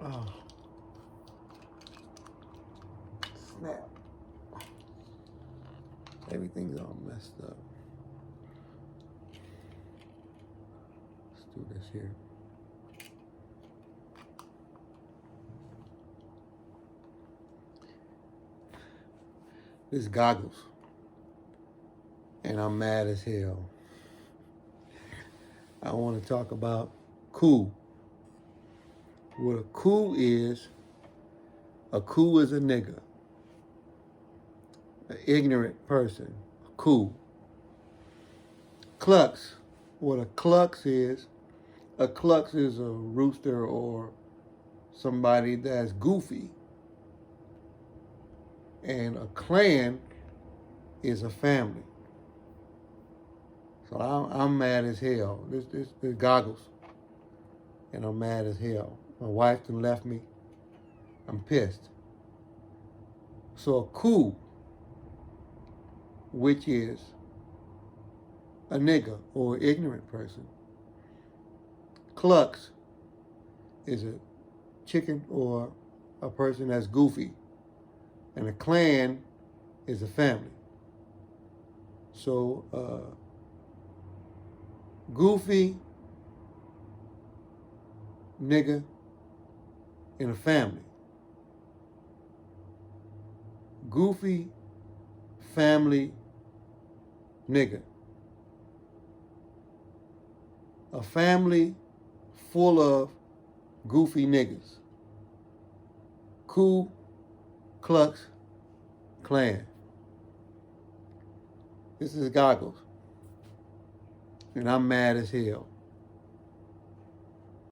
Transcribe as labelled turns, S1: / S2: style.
S1: Oh, snap. Everything's all messed up. Let's do this here. This is Goggles. And I'm mad as hell. I want to talk about cool. What a cool is a nigga. An ignorant person. A cool. Klux. What a Klux is a rooster or somebody that's goofy. And a clan is a family. So I'm mad as hell. This Goggles. And I'm mad as hell. My wife done left me. I'm pissed. So a cool, which is a nigga or ignorant person. Klux is a chicken or a person that's goofy. And a clan is a family. So goofy, nigga, in a family. Goofy, family, nigga. A family full of goofy niggas. Ku Klux Klan. This is Goggles. And I'm mad as hell.